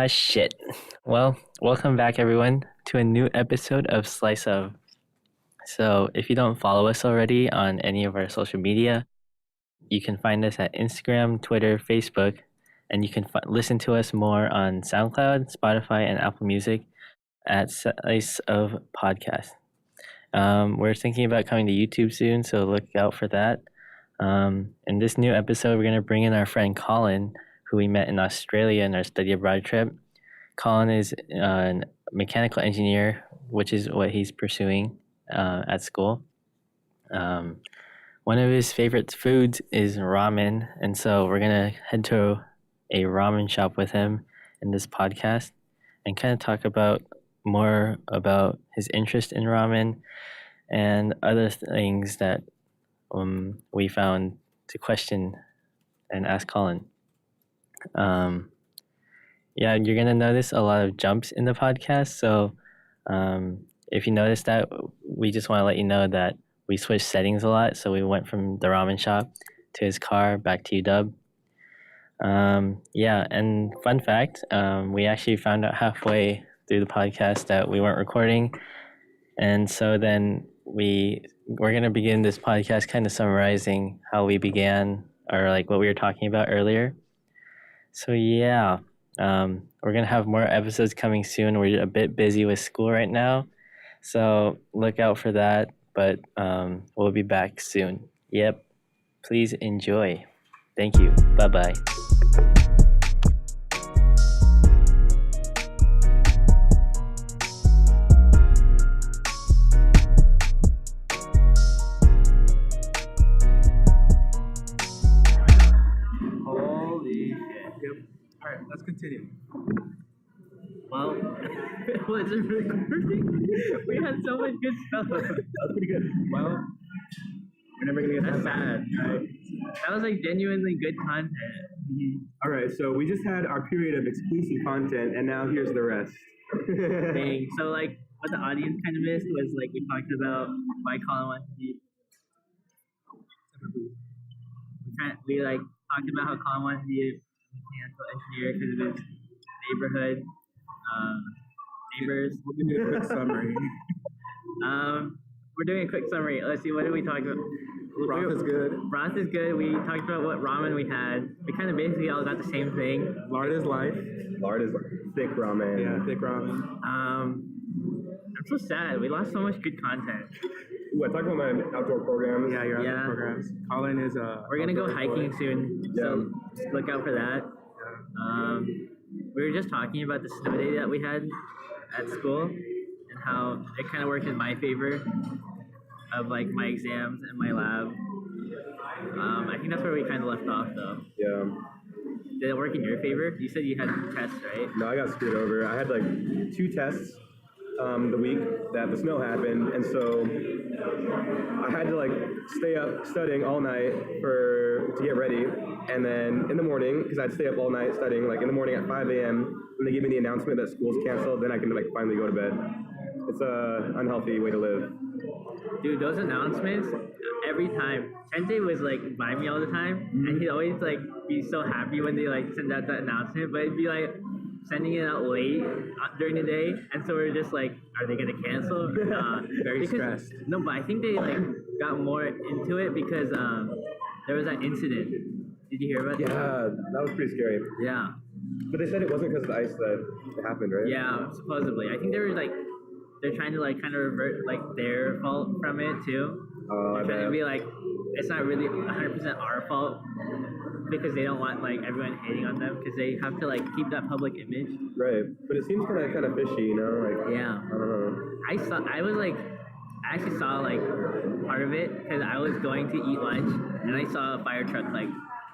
Shit. Well, welcome back everyone to a new episode of Slice of. So, if you don't follow us already on any of our social media, you can find us at Instagram, Twitter, Facebook, and you can listen to us more on SoundCloud, Spotify, and Apple Music at Slice of Podcast. We're thinking about coming to YouTube soon, so look out for that. In this new episode, we're going to bring in our friend Collin, who we met in Australia in our study abroad trip. Collin is a mechanical engineer, which is what he's pursuing at school. One of his favorite foods is ramen, and so we're going to head to a ramen shop with him in this podcast and kind of talk about more about his interest in ramen and other things that we found to question and ask Collin. Yeah, you're gonna notice a lot of jumps in the podcast. So if you notice that, we just want to let you know that we switched settings a lot. So we went from the ramen shop to his car back to UW. Yeah, and fun fact, we actually found out halfway through the podcast that we weren't recording, and so then we're gonna begin this podcast kind of summarizing how we began or like what we were talking about earlier. So yeah, we're gonna have more episodes coming soon. We're a bit busy with school right now, so look out for that. But we'll be back soon. Yep, please enjoy. Thank you. Bye bye. Let's continue. Well, was it recording? We had so much good stuff. That was pretty good. Well, we're never gonna get that bad. Right? That was like genuinely good content. All right, so we just had our period of exclusive content, and now here's the rest. Dang. So like, what the audience kind of missed was like we talked about why Collin wanted to be. We like talked about how Collin wanted to be a mechanical engineer because of his neighborhood neighbors. We'll give you a quick summary. We're doing a quick summary. Let's see, what did we talk about? Broth is good. Broth is good. We talked about what ramen we had. We kind of basically all got the same thing. Lard is life. Lard is thick ramen. Yeah, thick ramen. I'm so sad. We lost so much good content. Ooh, I talked about my outdoor programs. Yeah, your other programs. Collin is We're gonna go hiking soon, so just look out for that. We were just talking about the snow day that we had at school and how it kind of worked in my favor of like my exams and my lab. I think that's where we kind of left off though. Yeah. Did it work in your favor? You said you had tests, right? No, I got screwed over. I had like 2 tests the week that the snow happened, and so I had to like stay up studying all night to get ready, and then in the morning, because I'd stay up all night studying, like in the morning at 5 a.m. when they give me the announcement that school's canceled, then I can like finally go to bed. It's a unhealthy way to live. Dude, those announcements, every time. Chente was like by me all the time, and he'd always like be so happy when they like send out that announcement, but it'd be like sending it out late during the day, and so we're just like, are they gonna cancel? Very stressed. No, but I think they like got more into it because there was that incident. Did you hear about that? Yeah, that was pretty scary. Yeah. But they said it wasn't because of the ice that it happened, right? Yeah, supposedly. I think they were like, they're trying to like kind of revert like their fault from it too. They're trying to be like, it's not really 100% our fault because they don't want like everyone hating on them because they have to like keep that public image. Right, but it seems kind of fishy, you know? Like, yeah. I don't know. I actually saw like part of it because I was going to eat lunch and I saw a fire truck like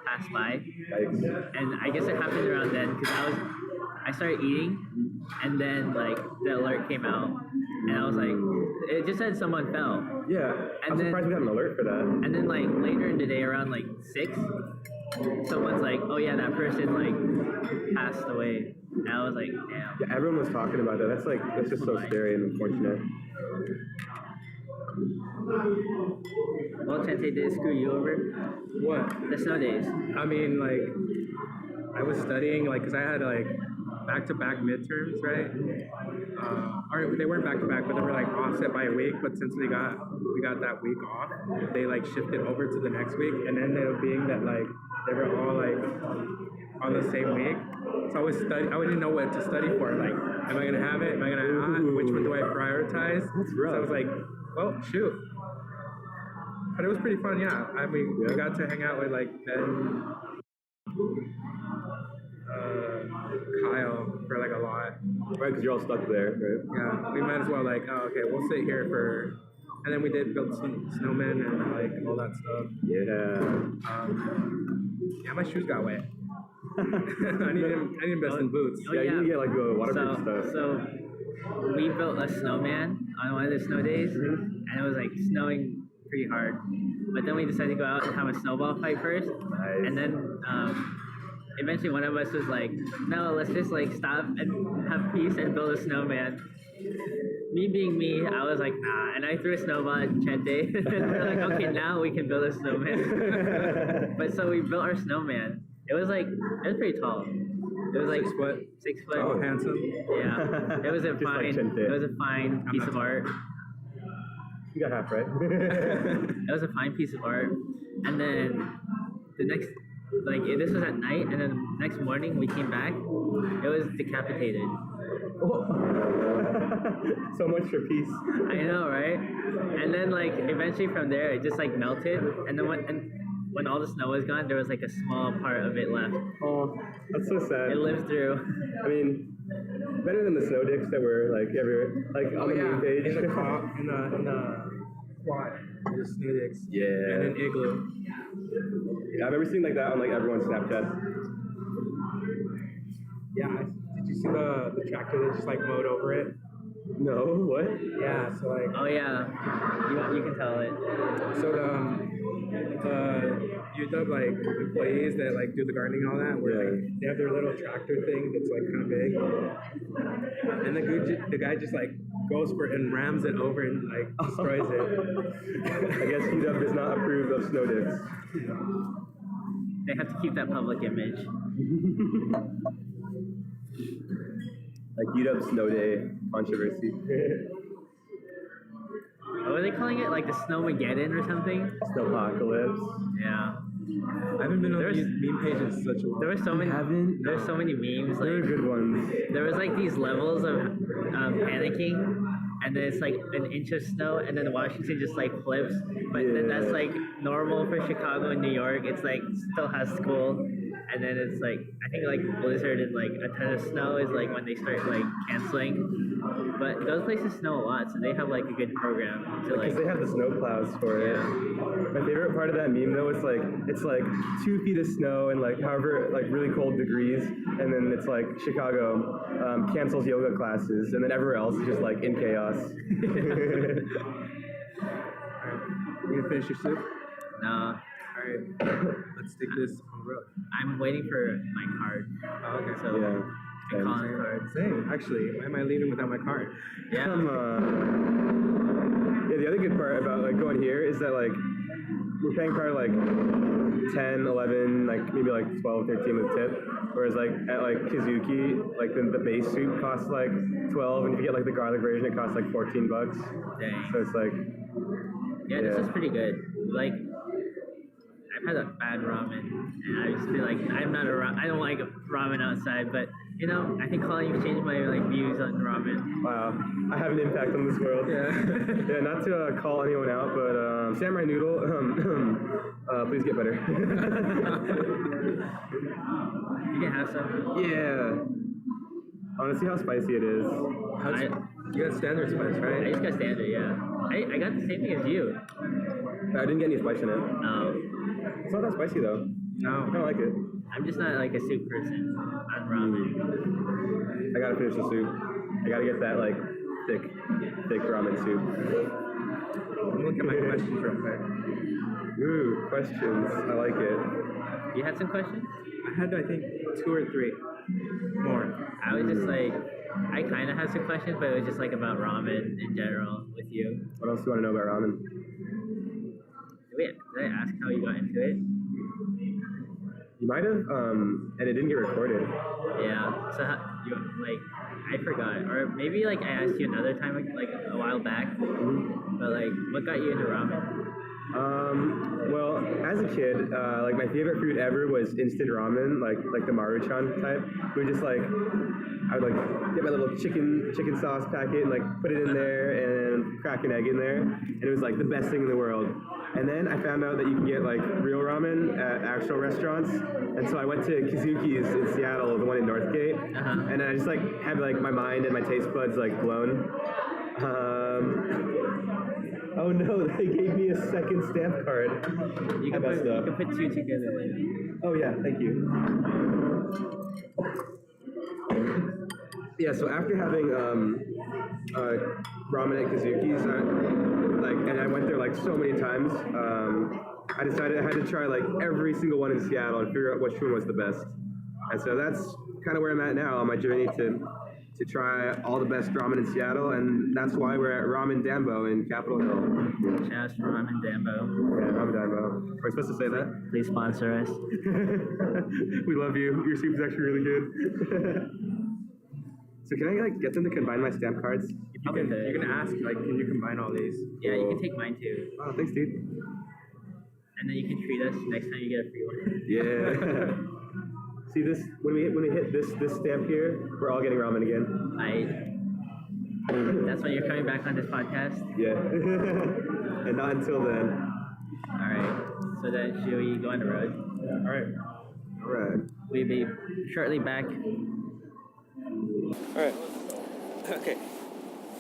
pass by. Yikes. And I guess it happened around then because I started eating and then like the alert came out and I was like, it just said someone fell. Yeah, I'm surprised we got an alert for that. And then like later in the day around like 6, someone's like, oh yeah, that person like passed away. And I was like, damn. Yeah, everyone was talking about that. That's just so scary and unfortunate. Well, Chente, did it screw you over? What? The snow days. I mean, like, I was studying, like, because I had, like, back-to-back midterms, right? Or they weren't back-to-back, but they were like offset by a week. But since we got that week off, they like shifted over to the next week, and then ended up being that like they were all like on the same week. So I didn't know what to study for. Like, am I gonna have it? Am I gonna not? Which one do I prioritize? That's rough. So I was like, well, shoot. But it was pretty fun, yeah. I mean, I got to hang out with like Ben, Kyle for like a lot. Right, because you're all stuck there, right? Yeah, we might as well like, oh, okay, we'll sit here for, and then we did build some snowmen and like all that stuff. Yeah. Yeah, my shoes got wet. I need to invest in boots. Yeah, you need to get like a waterproof stuff. So we built a snowman on one of the snow days, and it was like snowing pretty hard. But then we decided to go out and have a snowball fight first, and then eventually one of us was like, no, let's just like stop and have peace and build a snowman. Me being me, I was like, nah, and I threw a snowball at Chente. And we're like, okay, now we can build a snowman. But so we built our snowman. It was pretty tall. It was like 6 foot. 6 foot. Oh, handsome. Yeah, it was a Just like fine. Chente. It was a fine piece of art. You got half right. It was a fine piece of art. And then the next, like this was at night, and then the next morning we came back. It was decapitated. So much for peace. I know, right? And then like eventually from there it just like melted, and then when all the snow was gone, there was like a small part of it left. Oh, that's so sad. It lived through. I mean, better than the snow dicks that were like everywhere, like on the main page. In the quad, the snow dicks. Yeah. And an igloo. Yeah, I've ever seen like that on like everyone's Snapchat. Yeah, did you see the tractor that just like mowed over it? No, what? Yeah, so like. Oh yeah, you can tell it. So you have like employees that like do the gardening and all that, where like they have their little tractor thing that's like kind of big, and the guy just like goes for it and rams it over and like destroys it. I guess UW does not approve of snow dicks. They have to keep that public image. Like UW Snow Day controversy. What were they calling it? Like the Snowmageddon or something? Snowpocalypse. Yeah. I haven't been on these meme pages in such a long. There were so many. haven't? There's so many memes. They're Like good ones. there was like these levels of panicking, and then it's like an inch of snow, and then Washington just like flips. But then that's Yeah. like normal for Chicago and New York. It's like still has school, and then it's like I think like blizzard and like a ton of snow is like when they start like canceling. But those places snow a lot, so they have like a good program to like. Because they have the snow plows for it. My favorite part of that meme though is like it's like 2 feet of snow and like however like really cold degrees, and then it's like Chicago cancels yoga classes, and then everywhere else is just like in chaos. You gonna finish your soup? No, Alright, let's take this on the road. I'm waiting for my card. Oh, okay. So Yeah. and Collin card. Same, actually. Why am I leaving without my card? Yeah. Come on. Yeah, the other good part about like going here is that like we're paying probably like 10, 11, like maybe like 12, 13 with tip. Whereas like at like Kizuki, like the base soup costs like 12, and if you get like the garlic version, it costs like $14. Dang. So it's like Yeah, this is pretty good. Like, I've had a bad ramen, and I just feel like I don't like ramen outside, but you know, I think Collin, you've changed my like views on ramen. wow, I have an impact on this world. Yeah, not to call anyone out, but Samurai Noodle, please get better. You can have some. Yeah. I want to see how spicy it is. You got standard spice, I right? just got standard, yeah. I got the same thing as you. I didn't get any spice in it. No, It's not that spicy though. I No. kind of like it. I'm just not like a soup person on ramen. I gotta finish the soup. I gotta get that like thick ramen soup. Let me look at my questions real quick. Ooh, questions. I like it. You had some questions? I had, I think, 2 or 3 more. I was just like, I kind of had some questions, but it was just like about ramen in general with you. What else do you want to know about ramen? Did I ask how you got into it? You might have, and it didn't get recorded. Yeah. So you, like, I forgot, or maybe like I asked you another time, like a while back. But like, what got you into ramen? Well, as a kid, like my favorite food ever was instant ramen, like the Maruchan type. We just like, I would like get my little chicken sauce packet and like put it in there and crack an egg in there, and it was like the best thing in the world. And then I found out that you can get like real ramen at actual restaurants, and so I went to Kazuki's in Seattle, the one in Northgate, and I just like had like my mind and my taste buds like blown. Oh no, they gave me a second stamp card. You can put two together. Oh yeah, thank you. Yeah, so after having ramen at Kazuki's, and I went there like so many times, I decided I had to try like every single one in Seattle and figure out which one was the best. And so that's kind of where I'm at now on my journey to try all the best ramen in Seattle, and that's why we're at Ramen Dambo in Capitol Hill. Shout out to Ramen Dambo. Yeah, Ramen Dambo. Are we supposed to say that? Please sponsor us. We love you. Your soup's actually really good. So can I like get them to combine my stamp cards? You can ask, like, can you combine all these? Yeah, you can take mine too. Oh, thanks, dude. And then you can treat us next time you get a free one. Yeah. See this? When we hit this stamp here, we're all getting ramen again. That's why you're coming back on this podcast? Yeah. And not until then. Alright. So then should we go on the road? Alright. We'll be shortly back. Alright. Okay.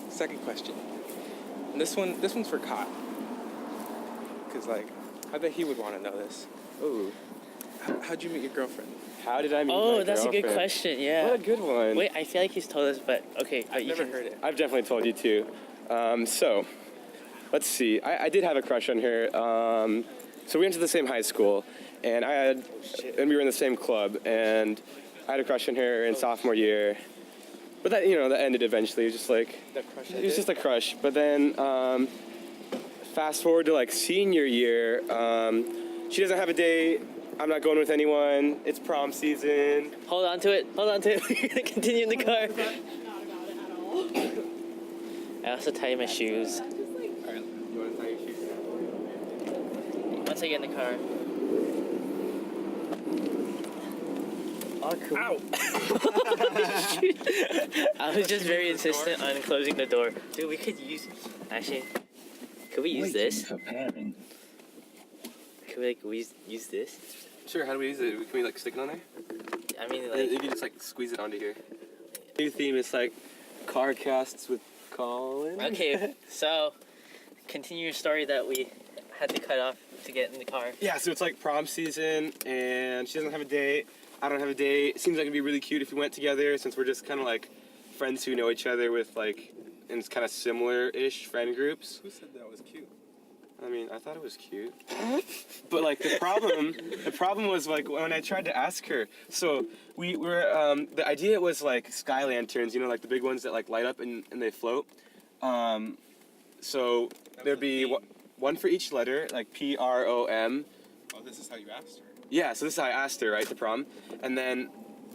Second question. This one's for Kyle. Because, like, I bet he would want to know this. Ooh. How'd you meet your girlfriend? How did I meet my Oh, that's a girlfriend? good question, yeah. What a good one. Wait, I feel like he's told us, but okay. I've never heard it. I've definitely told you too. So, let's see. I did have a crush on her. So we went to the same high school, and we were in the same club, and I had a crush on her in sophomore year. But that ended eventually. It was just like it was just a crush. But then fast forward to like senior year, she doesn't have a date. I'm not going with anyone. It's prom season. Hold on to it. We're gonna continue in the car. Not about it at all. I also tie my shoes. Alright, you want to tie your shoes? Once I get in the car. Oh, cool. Ow! I was just very insistent on closing the door. Dude, we could use... Actually, could we use this? Could we use this? Sure, how do we use it? Can we like stick it on there? I mean, You like... can just like squeeze it onto here. New theme is like car casts with Collin. Okay, so continue your story that we had to cut off to get in the car. Yeah, so it's like prom season, and she doesn't have a date. I don't have a date. It seems like it'd be really cute if we went together, since we're just kind of like friends who know each other with like, in kind of similar-ish friend groups. Who said that was cute? I mean, I thought it was cute. But like the problem was like when I tried to ask her. So we were, the idea was like sky lanterns, like the big ones that like light up and they float. So there'd be one for each letter, like PROM. Oh, this is how you asked her. Yeah, so this is how I asked her, right, to prom. And then,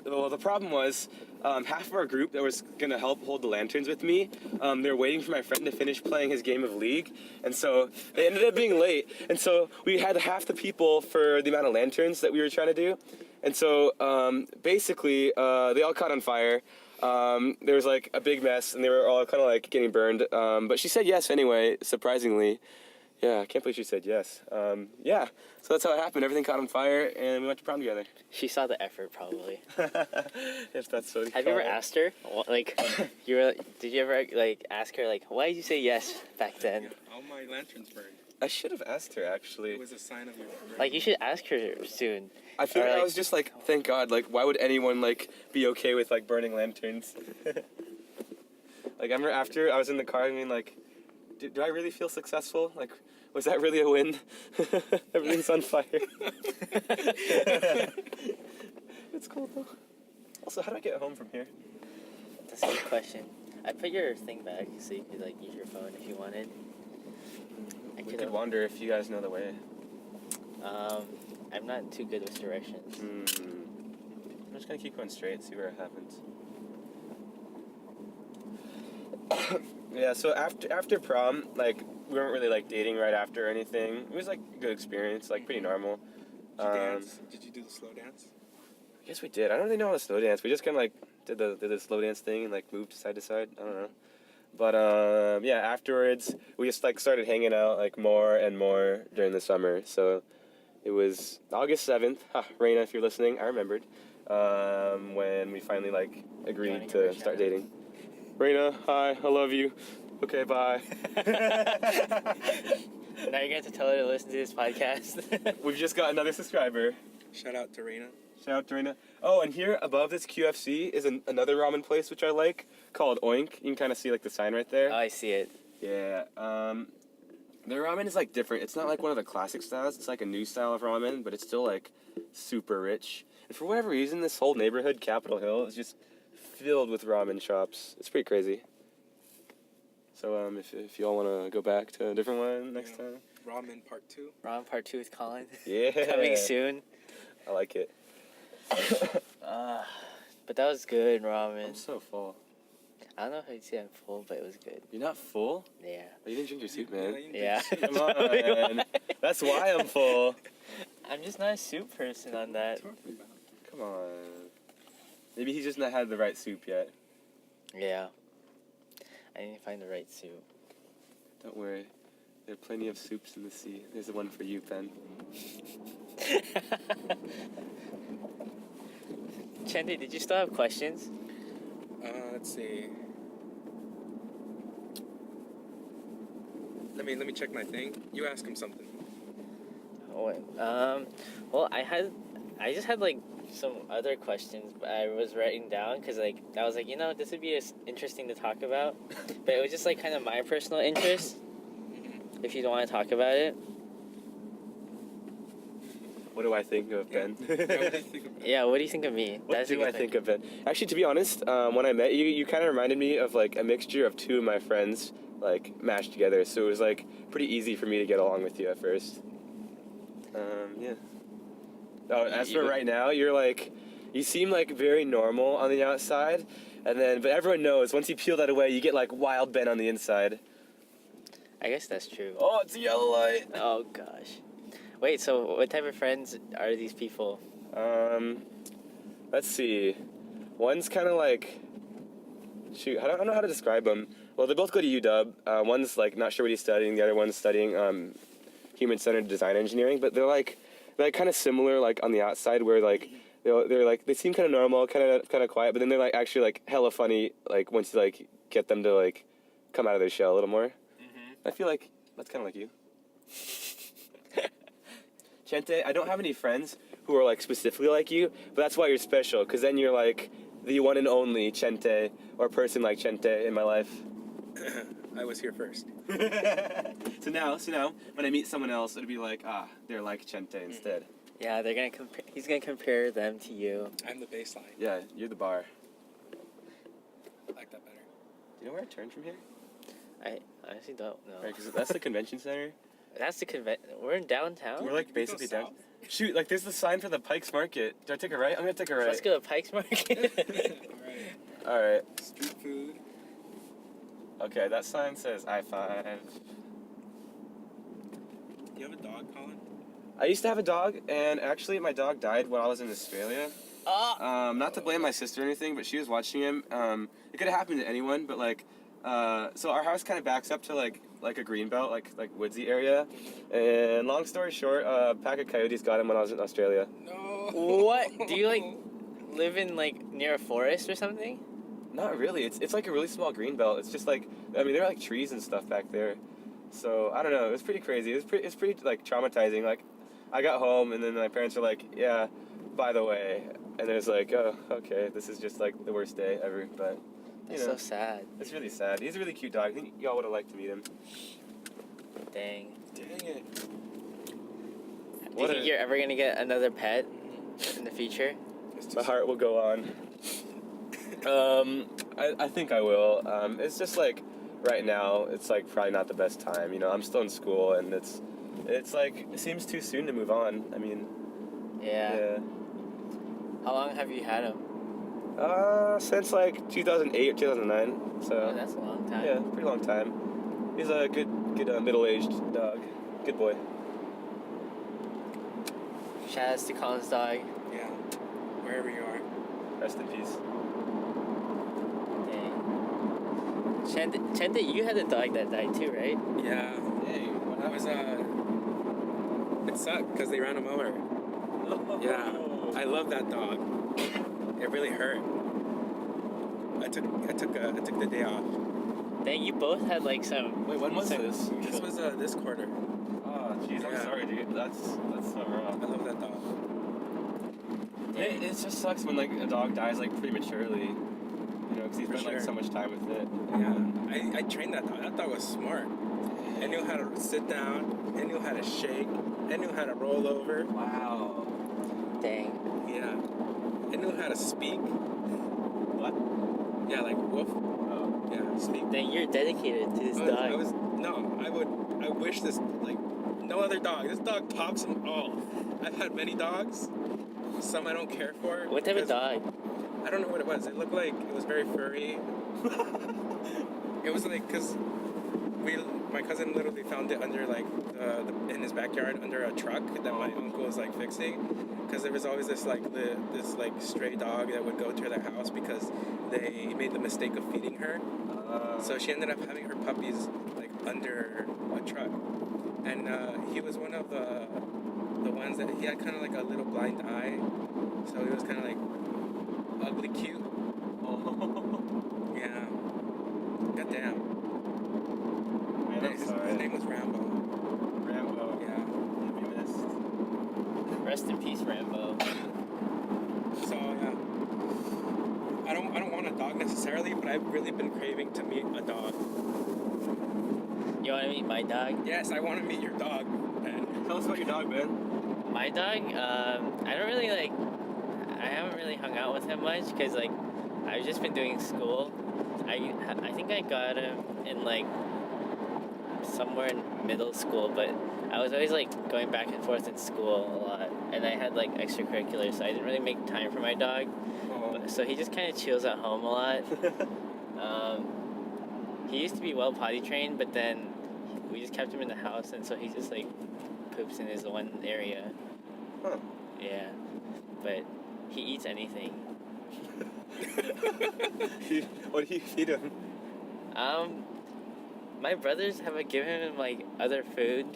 well, the problem was half of our group that was going to help hold the lanterns with me, they were waiting for my friend to finish playing his game of League. And so they ended up being late. And so we had half the people for the amount of lanterns that we were trying to do. And so basically, they all caught on fire. There was like a big mess, and they were all kind of like getting burned. But she said yes anyway, surprisingly. Yeah, I can't believe she said yes. Yeah, so that's how it happened. Everything caught on fire, and we went to prom together. She saw the effort, probably. If that's what you Have you ever asked her? Like, did you ever like ask her like, why did you say yes back then? All my lanterns burned. I should have asked her, actually. It was a sign of your... Like, you should ask her soon. I feel Or, like I like- was just like, thank God, like, why would anyone, like, be okay with, like, burning lanterns? Like, I remember after I was in the car, I mean, like, do I really feel successful? Like, was that really a win? Everything's on fire. It's cool, though. Also, how do I get home from here? That's a good question. I put your thing back so you could like use your phone if you wanted. I We could wander if you guys know the way. I'm not too good with directions. I'm just gonna keep going straight, see where it happens. Yeah, so after prom, like, we weren't really, like, dating right after or anything. It was, like, a good experience, like, pretty normal. Did you dance? Did you do the slow dance? I guess we did. I don't really know how to slow dance. We just kind of, like, did the slow dance thing and, like, moved side to side. I don't know. But, yeah, afterwards, we just, like, started hanging out, like, more and more during the summer. So it was August 7th. Raina, if you're listening, I remembered. When we finally, like, agreed to start dating. Raina, hi, I love you. Okay, bye. Now you're going to tell her to listen to this podcast. We've just got another subscriber. Shout out to Raina. Shout out to Raina. Oh, and here above this QFC is another ramen place which I like called Oink. You can kind of see like the sign right there. I see it. Yeah. Their ramen is like different. It's not like one of the classic styles. It's like a new style of ramen, but it's still like super rich. And for whatever reason, this whole neighborhood, Capitol Hill, is just filled with ramen shops. It's pretty crazy. So if y'all want to go back to a different one next time. Ramen Part 2. Ramen Part 2 with Collin. Yeah. Coming soon. I like it. But that was good ramen. I'm so full. I don't know if I'd say I'm full, but it was good. You're not full? Yeah. Oh, you didn't drink your soup, man. Yeah. Come on. That's why I'm full. I'm just not a soup person on that. Come on. Maybe he's just not had the right soup yet. Yeah. I need to find the right soup. Don't worry. There are plenty of soups in the sea. There's the one for you, Ben. Chende, did you still have questions? Let's see. Let me check my thing. You ask him something. Oh, wait. Well, I just had like some other questions I was writing down because like I was like, this would be interesting to talk about, but it was just like kind of my personal interest. If you don't want to talk about it. What do I think of Ben? Yeah, what do you think of me? What do I think of Ben? Actually, to be honest, when I met you, you kind of reminded me of like a mixture of two of my friends like mashed together. So it was like pretty easy for me to get along with you at first. Yeah. Oh, as for right now, you seem like very normal on the outside, but everyone knows once you peel that away, you get like wild Ben on the inside. I guess that's true. Oh, it's a yellow light. Oh gosh. Wait, so what type of friends are these people? Let's see. One's kind of like, shoot, I don't know how to describe them. Well, they both go to UW. One's like not sure what he's studying. The other one's studying human-centered design engineering. But they're kind of similar, like on the outside, where like they seem kind of normal, kind of quiet. But then they're like actually like hella funny. Like once you like get them to like come out of their shell a little more. I feel like that's kind of like you. Chente, I don't have any friends who are like specifically like you, but that's why you're special, because then you're like the one and only Chente, or person like Chente in my life. I was here first. So now, when I meet someone else, it'll be like, they're like Chente instead. Yeah, they're gonna he's gonna compare them to you. I'm the baseline. Yeah, you're the bar. I like that better. Do you know where I turn from here? I honestly don't know. Right, because that's the convention center. That's the We're in downtown? We're like basically down. Shoot, like there's the sign for the Pikes Market. Do I take a right? I'm gonna take a right. Let's go to Pikes Market. Alright. Street food. Okay, that sign says I-5. You have a dog, Collin? I used to have a dog, and actually my dog died when I was in Australia. Not to blame my sister or anything, but she was watching him. It could have happened to anyone, but like, so our house kind of backs up to like a green belt, like woodsy area. And long story short, a pack of coyotes got him when I was in Australia. No. What? Do you like live in like near a forest or something? Not really. It's like a really small green belt. It's just like, I mean, there are like trees and stuff back there. So I don't know. It was pretty crazy. It's pretty like traumatizing. Like, I got home and then my parents were like, yeah, by the way, and it was like, oh, okay, this is just like the worst day ever. But That's so sad. It's really sad. He's a really cute dog. I think y'all would have liked to meet him. Dang. Dang it. Do you think you're ever gonna get another pet in the future? My heart will go on. I think I will. It's just like right now, it's like probably not the best time. You know, I'm still in school, and it's like it seems too soon to move on. I mean, Yeah. How long have you had him? Since like 2008 or 2009. So Oh, that's a long time. yeah, pretty long time. He's a good middle-aged dog. Good boy. Shout outs to Collin's dog. Yeah. Wherever you are. Rest in peace. Dang. Chente, you had a dog that died too, right? Yeah. Hey, what That was it sucked because they ran him over. Yeah. I love that dog. It really hurt. I took the day off. Dang, you both had like some. Wait, when was this? This was this quarter. Oh, jeez, I'm Yeah. sorry, dude. That's so I rough. love that dog. It just sucks when like a dog dies like prematurely. You know, because he's For spent like sure. so much time with it. Yeah. I trained that dog. That dog was smart. It knew how to sit down. It knew how to shake. It knew how to roll over. Wow. Dang. Yeah. It knew how to speak. What? Yeah, like woof. Oh. Yeah, speak. Dang, you're dedicated to this dog. I wish this, like, no other dog. This dog tops them all. I've had many dogs. Some I don't care for. What type of because- dog? I don't know what it was. It looked like it was very furry. It was like, because my cousin literally found it under, like, in his backyard under a truck that my uncle was, like, fixing. Because there was always this stray dog that would go to their house because they made the mistake of feeding her. So she ended up having her puppies like under a truck, and he was one of the ones that he had kind of like a little blind eye, so he was kind of like ugly cute. Yeah. Goddamn. Man, I'm sorry. His name was Rambo. Rambo. Yeah. He'll be missed. Rest in peace, Rambo. So yeah. I don't want a dog necessarily, but I've really been craving to meet a dog. You want to meet my dog? Yes, I want to meet your dog, man. Tell us about your dog, man. My dog, I don't really I haven't really hung out with him much because like I've just been doing school. I think I got him in like somewhere in middle school, but I was always like going back and forth in school a lot, and I had like extracurriculars, so I didn't really make time for my dog. So he just kind of chills at home a lot. He used to be well potty trained, but then we just kept him in the house, and so he just like poops in his one area. Huh. Yeah, but he eats anything. What do you feed him? My brothers have given him like other food,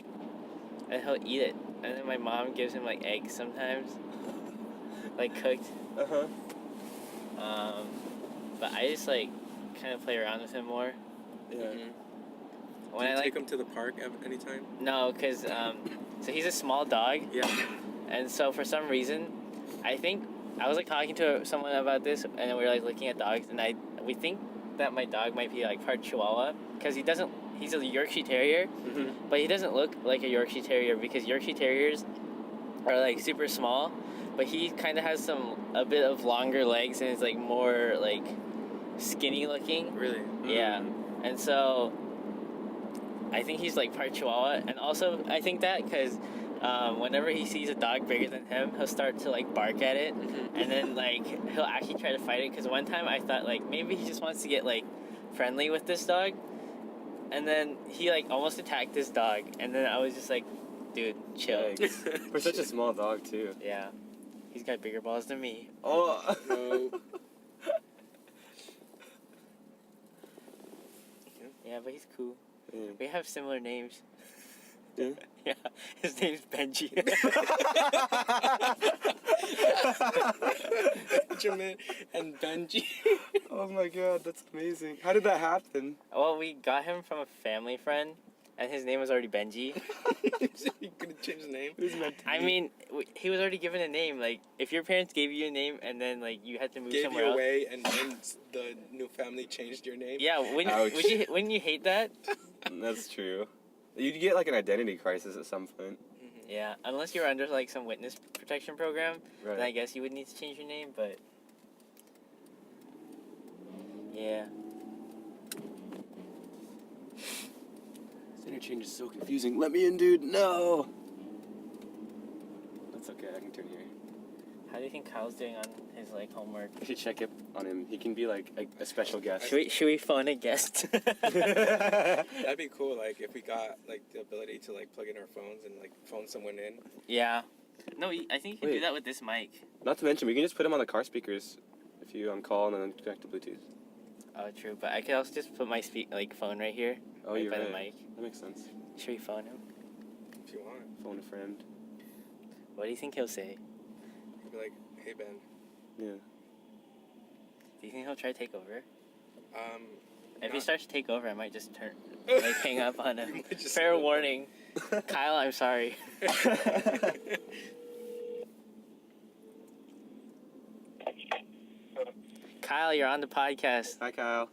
and he'll eat it. And then my mom gives him like eggs sometimes, like cooked. Uh-huh. But I just like kind of play around with him more. Yeah. When Do I you like take him to the park anytime? no, cause so he's a small dog, Yeah. and so for some reason, I think I was like talking to someone about this, and we were like looking at dogs, and we think that my dog might be like part Chihuahua, cause he's a Yorkshire Terrier, but he doesn't look like a Yorkshire Terrier because Yorkshire Terriers are like super small, but he kind of has a bit of longer legs and is like more like skinny looking. Really? Yeah, and so I think he's like part Chihuahua, and also I think that because whenever he sees a dog bigger than him, he'll start to like bark at it, and then like he'll actually try to fight it. Because one time I thought like maybe he just wants to get like friendly with this dog, and then he like almost attacked this dog, and then I was just like, dude, chill. Yikes. For such a small dog, too. Yeah, he's got bigger balls than me. Oh. No. Yeah, but he's cool. Yeah. We have similar names. Yeah? Yeah, his name's Benji. Benjamin and Benji. Oh my god, that's amazing. How did that happen? Well, we got him from a family friend, and his name was already Benji. You could have changed his name. It was meant to I be. mean, he was already given a name. Like, if your parents gave you a name and then like you had to move Gave somewhere you else. away, and then the new family changed your name. Yeah, Ouch. wouldn't you hate that? That's true. You'd get like an identity crisis at some point. Yeah, unless you're under like some witness protection program, Right. then I guess you would need to change your name. But yeah, This interchange is so confusing. Let me in, dude. No. That's okay. I can turn here. how do you think Kyle's doing on his like homework? You should check it on him. He can be like a special guest. Should we phone a guest? That'd be cool. Like if we got like the ability to like plug in our phones and like phone someone in. Yeah. No, I think you can do Wait. that with this mic. Not to mention, we can just put him on the car speakers if you call and then connect to Bluetooth. Oh, true. But I could also just put my phone right here. Oh, right you're by right. the mic. That makes sense. Should we phone him? If you want, Phone a friend. What do you think he'll say? be like, hey Ben. Yeah. Do you think he'll try to take over? If he Not- starts to take over, I might just hang up on him. Just Fair hang up. warning. Kyle, I'm sorry. Kyle, you're on the podcast. Hi, Kyle.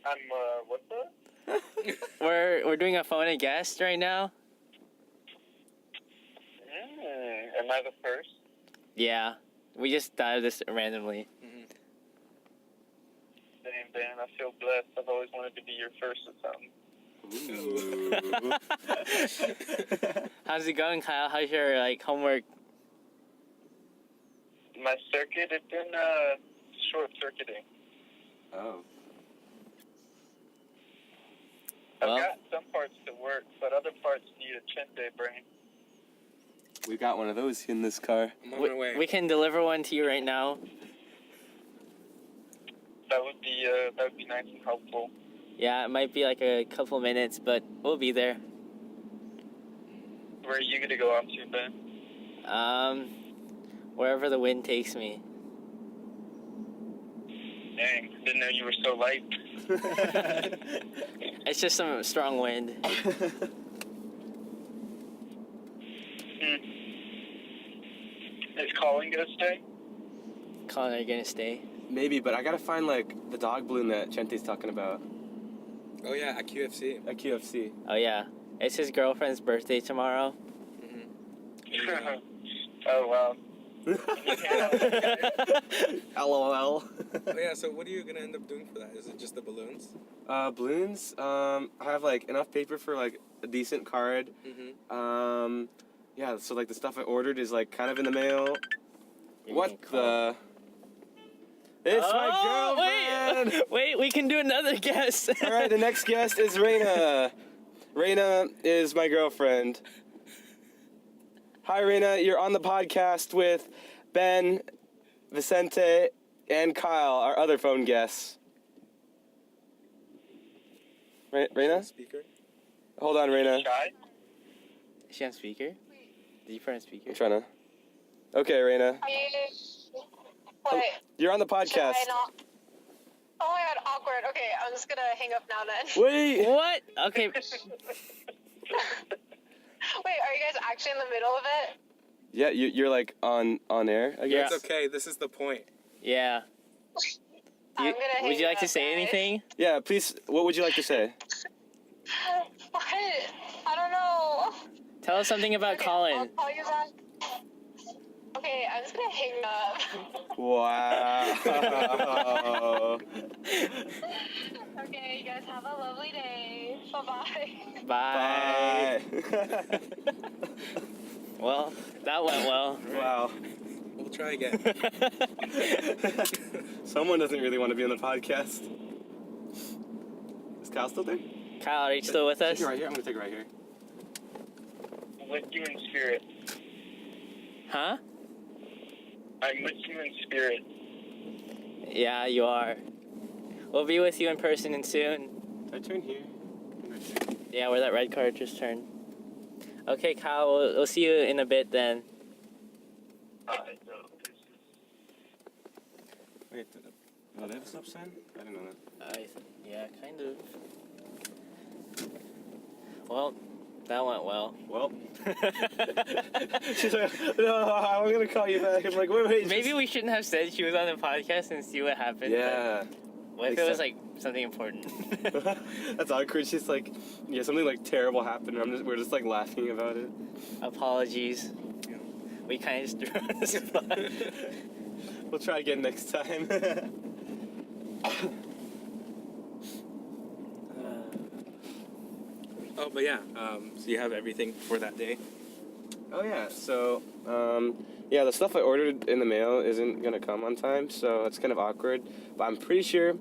I'm, what's that? We're doing a phone a guest right now. Am I the first? Yeah. We just thought of this randomly. Damn, Ben, I feel blessed. I've always wanted to be your first or something. How's it going, Kyle? How's your homework? My circuit, it's been, short-circuiting. Oh. Well- I've got some parts that work, but other parts need a Chente brain. We got one of those in this car. I'm on my way. We can deliver one to you right now. That would be nice and helpful. Yeah, it might be like a couple minutes, but we'll be there. Where are you going to go off to, Ben? Wherever the wind takes me. Dang, didn't know you were so light. It's just some strong wind. Is Collin going to stay? Collin, are you gonna stay? Maybe, but I gotta find the dog balloon that Chente's talking about Oh yeah, at QFC. at QFC. Oh yeah, it's his girlfriend's birthday tomorrow. Oh, wow. LOL. Oh yeah, so what are you gonna end up doing for that? Is it just the balloons? Balloons. I have enough paper for a decent card. Yeah. So the stuff I ordered is kind of in the mail. You're What getting called. the? It's my girlfriend. Wait, we can do another guess. All right, the next guest is Reina. Reina is my girlfriend. Hi, Reina. You're on the podcast with Ben, Vicente, and Kyle, our other phone guests. Reina? Speaker. Hold on, Reina. Shy? Is she on speaker? Did you put on speaker? I'm trying to. Okay, Reina. What? You're on the Should podcast. I not? Oh my god, awkward. Okay, I'm just gonna hang up now then. Wait. What? Okay. Wait, are you guys actually in the middle of it? Yeah, you're on air, I guess. It's okay. This is the point. Yeah. I'm gonna hang Would you like up, to say guys. anything? Yeah, please. What would you like to say? What? I don't know. Tell us something about Okay, Collin. I'll call you back. Okay, I'm just gonna hang up. Wow. Okay, you guys have a lovely day. Bye-bye. Bye. Bye. Well, that went well. Wow. We'll try again. Someone doesn't really want to be on the podcast. Is Kyle still there? Kyle, are you still with us? Take it right here. I'm gonna take it right here. With you in spirit. Huh? I'm with you in spirit. Yeah, you are. We'll be with you in person and soon. Did I turn here? Yeah, where that red car just turned. Okay, Kyle, we'll see you in a bit then. Wait, oh, they have a stop sign? I didn't know that. Yeah, kind of. Well, that went well. Well. She's like, no, I'm gonna call you back. I'm like, wait. Maybe we shouldn't have said she was on the podcast and see what happened. Yeah. What if it was something important? That's awkward. She's like, yeah, something terrible happened. And we're just laughing about it. Apologies. We kind of just threw her on the spot. We'll try again next time. Oh, but yeah. So you have everything for that day. Oh yeah. So Yeah, the stuff I ordered in the mail isn't gonna come on time, so it's kind of awkward. But I'm pretty sure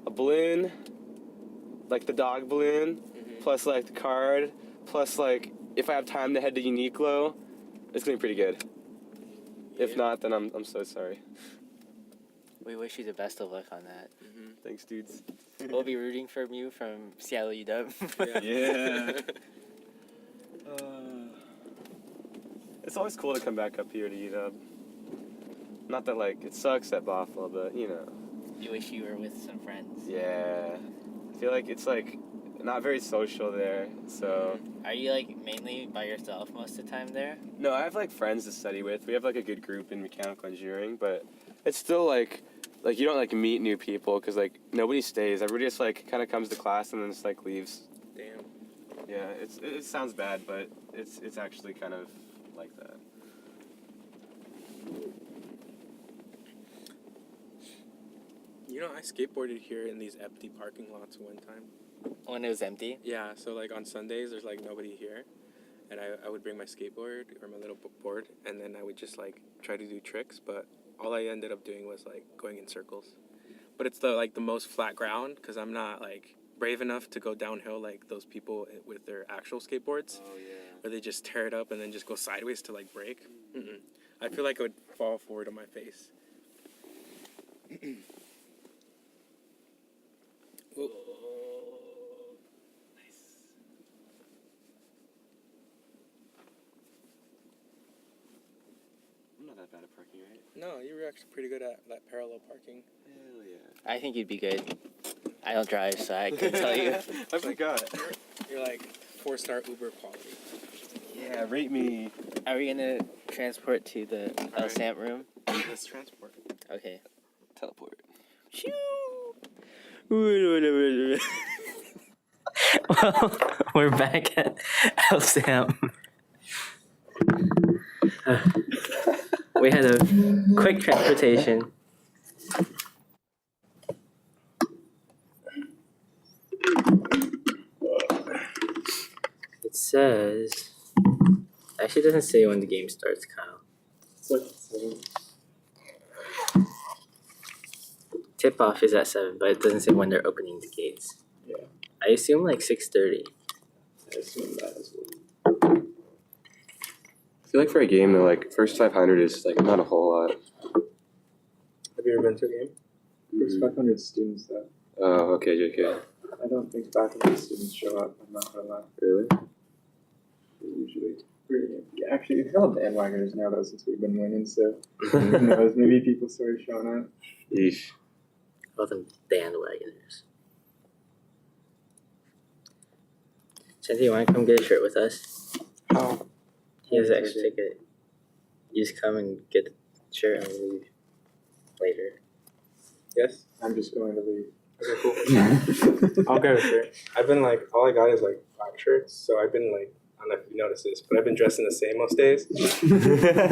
a balloon, like the dog balloon, plus like the card, plus like if I have time to head to Uniqlo, it's gonna be pretty good. If not, then I'm so sorry. We wish you the best of luck on that. Thanks, dudes. We'll be rooting for you from Seattle UW. Yeah. It's always cool to come back up here to UW. Not that like it sucks at Bothell, but you know. You wish you were with some friends. Yeah. I feel like it's like not very social there, so. Are you like mainly by yourself most of the time there? No, I have like friends to study with. We have like a good group in mechanical engineering, but it's still like you don't like meet new people because like nobody stays. Everybody just like kind of comes to class and then just like leaves. Damn. Yeah, it sounds bad, but it's actually kind of like that. You know, I skateboarded here in these empty parking lots one time. When it was empty? Yeah, so like on Sundays, there's like nobody here. And I would bring my skateboard or my little board, and then I would just like try to do tricks, but all I ended up doing was like going in circles. But it's the most flat ground because I'm not like brave enough to go downhill like those people with their actual skateboards. Oh yeah. Where they just tear it up and then just go sideways to like break. I feel like I would fall forward on my face. Whoa. I'm not that bad at parking, right? No, you were actually pretty good at that parallel parking. Hell yeah. I think you'd be good. I don't drive, so I can tell you. I forgot. You're like 4-star Uber quality. Yeah, rate me. Are we gonna transport to the Alright. Samp room? Let's transport. Okay. Teleport. Well, we're back at Samp. We had a quick transportation. It says, actually, it doesn't say when the game starts, Kyle. Tip off is at 7, but it doesn't say when they're opening the gates. Yeah. I assume like 6:30. I assume that as well. I feel like for a game, the like first 500 is like not a whole lot. Have you ever been to a game? There's 500 students though. Oh, okay, JK. I don't think 500 students show up. I'm not gonna lie. Really? Usually pretty empty. Actually, it's all bandwagoners now though since we've been winning, so who knows? Maybe people started showing up. Yeesh. All them bandwagoners. Cynthia, you want to come get a shirt with us? Oh. He has an extra ticket. You just come and get the shirt and leave later. Yes, I'm just going to leave. Okay, cool. I'll get a shirt. I've been like, all I got is like 5 shirts, so I've been like, I don't know if you noticed this, but I've been dressing the same most days.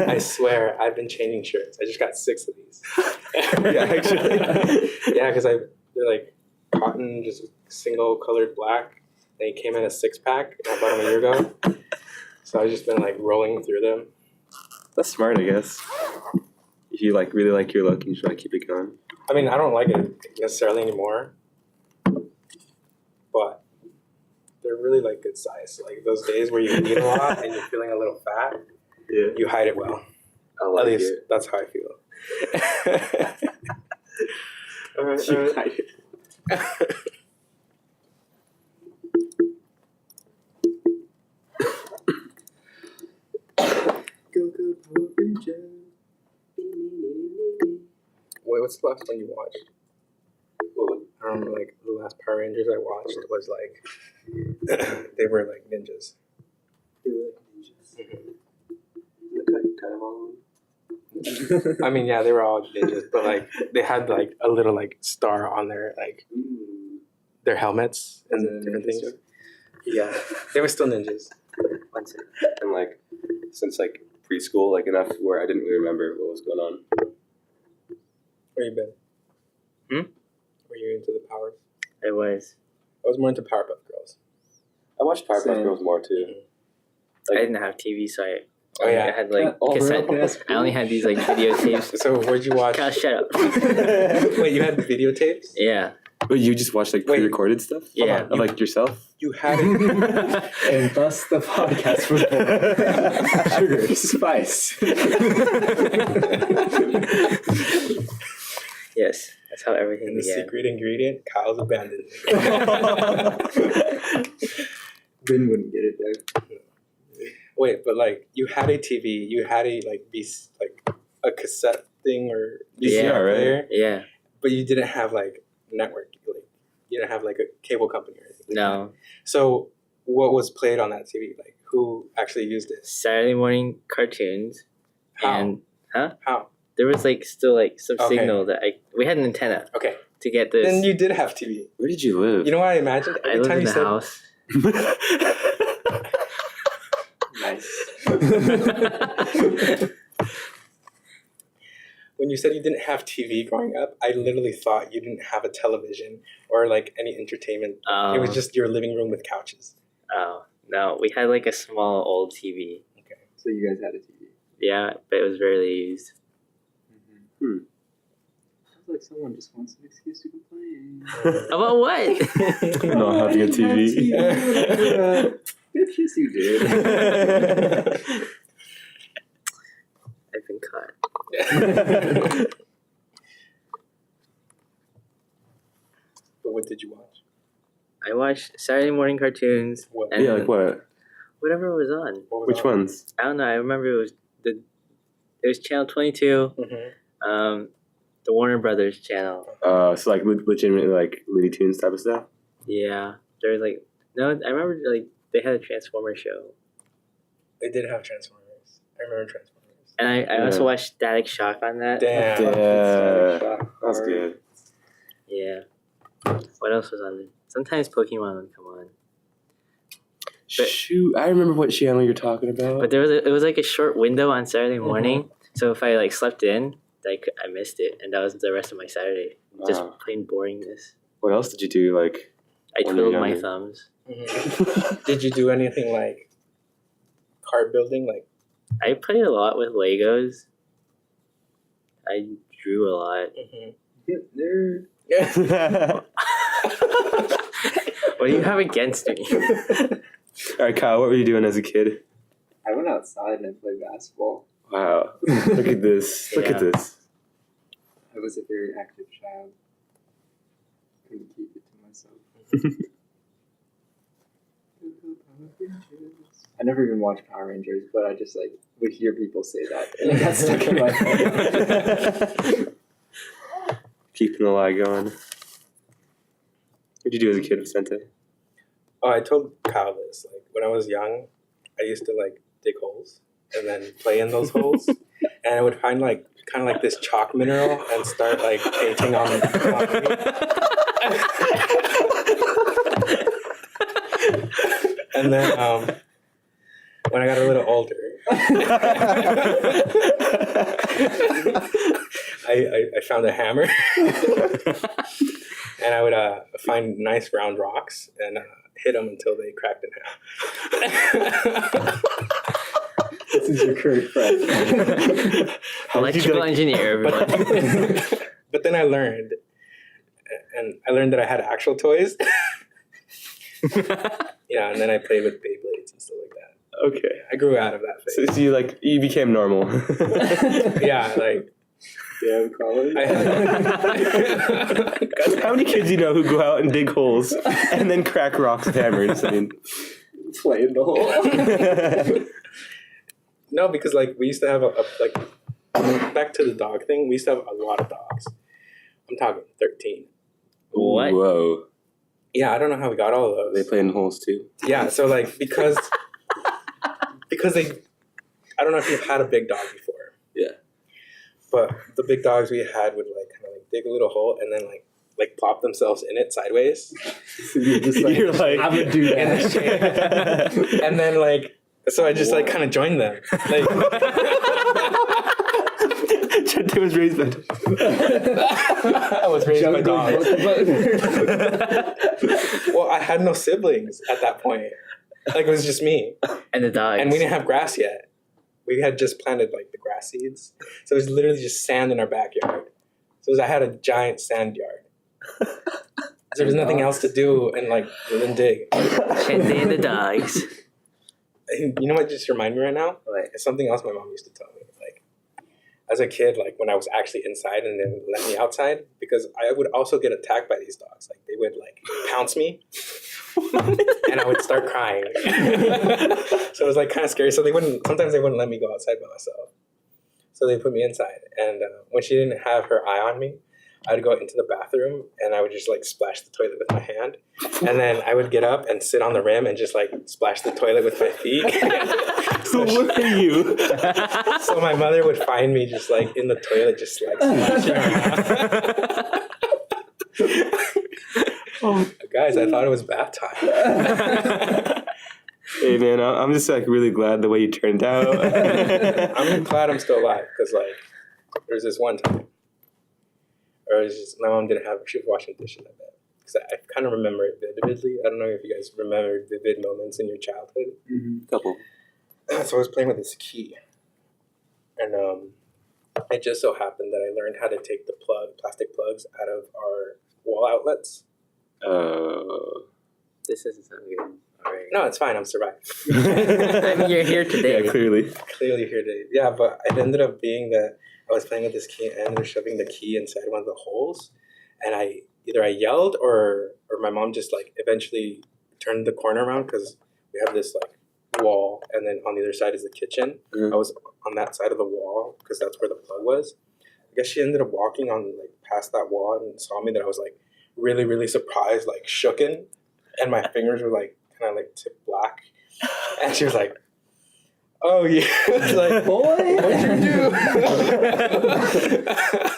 I swear, I've been changing shirts. I just got 6 of these. Yeah, actually. Yeah, because they're like cotton, just single colored black. They came in a 6-pack, and I bought them a year ago. So I've just been like rolling through them. That's smart, I guess. If you like really like your look, you should like keep it going. I mean, I don't like it necessarily anymore, but they're really like good size. Like those days where you eat a lot and you're feeling a little fat, Yeah. you hide it well. I like At least it. that's how I feel. All right. Wait, what's the last one you watched? I don't remember, like, the last Power Rangers I watched was, like, they were, like, ninjas. They were like ninjas. Kind of all of them. I mean, yeah, they were all ninjas, but, like, they had, like, a little, like, star on their, like, their helmets and different things. Yeah, they were still ninjas. And like, since like preschool, like enough where I didn't really remember what was going on. Where you been? Were you into the Powers? I was. I was more into Powerpuff Girls. I watched Powerpuff Same. Girls more too. I didn't have TV, so I Oh, yeah. I had like cassette. I only had these like videotapes. So where'd you watch? God, shut up. Wait, you had videotapes? Yeah. Wait, you just watched like pre-recorded stuff? Yeah. Of like yourself? You had it. And thus the podcast was born. Sugar, spice. Yes, that's how everything And the began. secret ingredient, Kyle's abandoned. Ben wouldn't get it though. Wait, but like you had a TV, you had a like a cassette thing or VCR player, Yeah. but you didn't have like network, like you didn't have like a cable company or anything. No. So what was played on that TV? Like who actually used it? Saturday morning cartoons. How? And How? there was like still like some Okay. signal that we had an antenna Okay. to get this. Then you did have TV. Where did you live? You know what I imagined? I Every lived time in you the said house. Nice. when you said you didn't have TV growing up, I literally thought you didn't have a television or like any entertainment. It was just your living room with couches. Oh, no. We had like a small old TV. So you guys had a TV. Yeah, but it was rarely used. Sounds like someone just wants an excuse to complain. About what? Not having a TV. Bitch, yes you did. I've been caught. But what did you watch? I watched Saturday morning cartoons. What? And Yeah, like what? whatever was on. What was Which on? ones? I don't know. I remember it was channel 22, Mhm. the Warner Brothers channel. So like legitimately like Looney Tunes type of stuff? Yeah, there was like no. I remember like they had a Transformer show, They did have Transformers. I remember Transformers. and I Yeah. also watched Static Shock on that. Damn. Yeah. That's good. Yeah. What else was on there? Sometimes Pokemon would come on, Shoot, I remember what channel you're talking about. but it was like a short window on Saturday morning. So if I like slept in, like I missed it, and that was the rest of my Saturday. Just Wow. plain boringness. What else did you do? Like, I When you were twiddled my younger. thumbs. Mhm. Did you do anything like card building? Like I played a lot with Legos. I drew a lot. Nerd. What do you have against me? all right, Kyle, what were you doing as a kid? I went outside and I played basketball. Wow, look at this! Look at Yeah. this! I was a very active child. Couldn't keep it to myself. I never even watched Power Rangers, but I just like would hear people say that, and it got stuck in my head. Keeping the lie going. What did you do as a kid, Vicente? Oh, I told Kyle this. Like when I was young, I used to like dig holes and then play in those holes, and I would find like kind of like this chalk mineral and start like painting on the concrete. And then when I got a little older, I found a hammer, and I would find nice round rocks and hit them until they cracked in half. This is your current friend. Electrical engineer, everyone. But then I learned, that I had actual toys. Yeah, and then I played with Beyblades and stuff like that. Okay, I grew out of that phase. so you became normal. Yeah, like Damn, Collin. Guys, how many kids you know who go out and dig holes and then crack rocks with hammers? I mean, Play in the hole. no, because like we used to have like back to the dog thing. We used to have a lot of dogs. I'm talking 13. What? Whoa, Yeah, I don't know how we got all of those. they play in holes too. Yeah, so like because they, I don't know if you've had a big dog before. Yeah. But the big dogs we had would like kind of like dig a little hole and then like plop themselves in it sideways. You're just like, You're like, I'm gonna do In the that. shape. And then like, so I just like kind of joined them. Like, Chente was raised by. I was raised by Jungle dogs. book. Well, I had no siblings at that point. Like it was just me, And the dogs. and we didn't have grass yet. we had just planted like the grass seeds, so it was literally just sand in our backyard. So I had a giant sand yard. There was nothing else to do, and like we didn't dig. Chente and the dogs. You know what just reminded me right now? Like, it's something else my mom used to tell me. Like, as a kid, like when I was actually inside and then let me outside, because I would also get attacked by these dogs. Like they would like pounce me, and I would start crying. So it was like kind of scary. So sometimes they wouldn't let me go outside by myself. So they put me inside, and when she didn't have her eye on me, I'd go into the bathroom and I would just like splash the toilet with my hand, and then I would get up and sit on the rim and just like splash the toilet with my feet. Who were you? So my mother would find me just like in the toilet, just like splashing around. Guys, I thought it was bath time. Hey man, I'm just like really glad the way you turned out. I'm glad I'm still alive because like there's this one time. Or it's just my mom didn't have, she was washing dishes, I bet. Because I kind of remember it vividly. I don't know if you guys remember vivid moments in your childhood. Couple. So I was playing with this key. And it just so happened that I learned how to take the plastic plugs out of our wall outlets. This doesn't sound good. All right. No, it's fine. I'm surviving. I mean, you're here today. Yeah, clearly. Clearly here today. Yeah, but it ended up being that I was playing with this key and they're shoving the key inside one of the holes, and I yelled or my mom just like eventually turned the corner around because we have this like wall and then on the other side is the kitchen. I was on that side of the wall because that's where the plug was. I guess she ended up walking on like past that wall and saw me that I was like really, really surprised, like shooken, and my fingers were like kind of like tipped black, and she was like, "Oh yeah," like, "Boy, what'd you do?"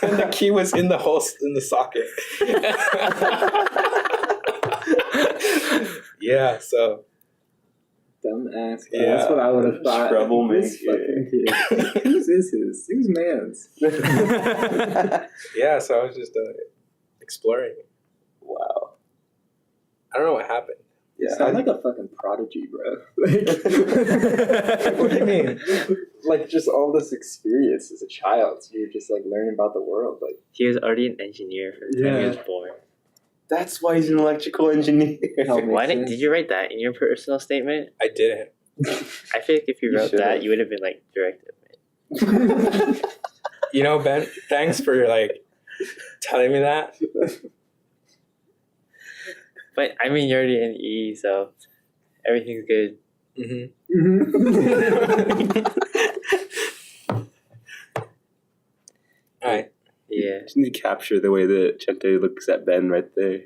And the key was in the socket. Yeah, so Dumbass. Yeah. That's what I would have thought. Troublemaker. This fucking kid. Whose is his? Whose man's? yeah, so I was just exploring. Wow. I don't know what happened. You sound like a fucking prodigy, bro. What do you mean? Like just all this experience as a child. So you're just like learning about the world. Like He was already an engineer from the time he was born. That's why he's an electrical engineer. Why did you write that in your personal statement? I didn't. I feel like if you wrote that, you would have been like directive. You know, Ben, thanks for like telling me that. But I mean, you're already in E, so everything's good. All right. Yeah. Just need to capture the way that Chente looks at Ben right there.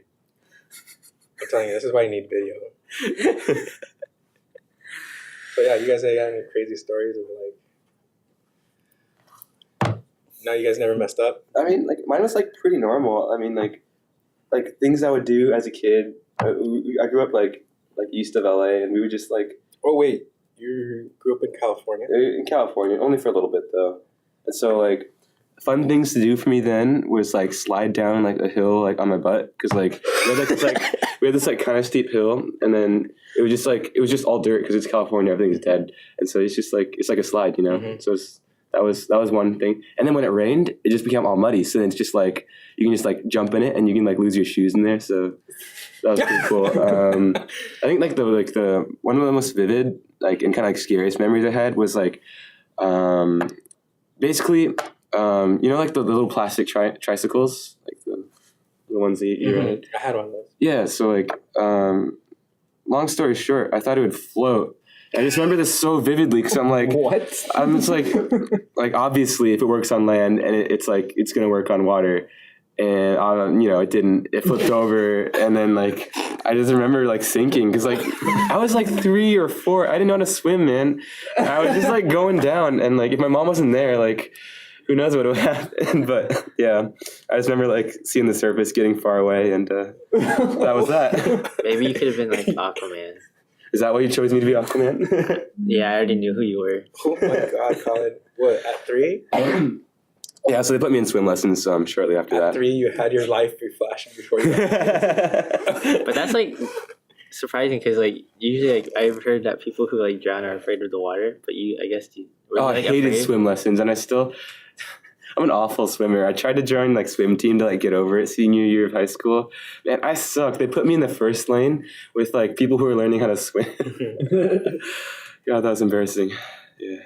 I'm telling you, this is why you need video. So yeah, you guys got any crazy stories of like? No, you guys never messed up. I mean, like mine was like pretty normal. I mean, like things I would do as a kid. I grew up like east of LA, and we would just like. Oh wait, you grew up in California? In California, only for a little bit though. And so like fun things to do for me then was like slide down like a hill like on my butt, because like we had this like kind of steep hill, and then it was just all dirt because it's California, everything's dead, and so it's just like it's like a slide, you know. So that was one thing. And then when it rained, it just became all muddy, so then it's just like you can just like jump in it and you can like lose your shoes in there, so that was pretty cool. I think like the one of the most vivid like and kind of like scariest memories I had was like basically you know like the little plastic tricycles, like the ones that you ride. I had one of those. Yeah, so like long story short, I thought it would float. I just remember this so vividly because I'm like, what? I'm just like obviously if it works on land and it's like it's gonna work on water, and you know it didn't. It flipped over, and then like I just remember like sinking because like I was like 3 or 4. I didn't know how to swim, man. I was just like going down, and like if my mom wasn't there, like who knows what would happen. But yeah, I just remember like seeing the surface getting far away, and that was that. Maybe you could have been like Aquaman. Is that why you chose me to be Aquaman? Yeah, I already knew who you were. Oh my God, Collin! What, at 3? Yeah, so they put me in swim lessons shortly after that. At 3, you had your life be flashing before you. But that's like surprising because like usually like I've heard that people who like drown are afraid of the water, but I guess you Were you, I like, hated afraid? swim lessons, and I'm an awful swimmer. I tried to join like swim team to like get over it senior year of high school. Man, I sucked. They put me in the first lane with like people who were learning how to swim. God, that was embarrassing. Yeah,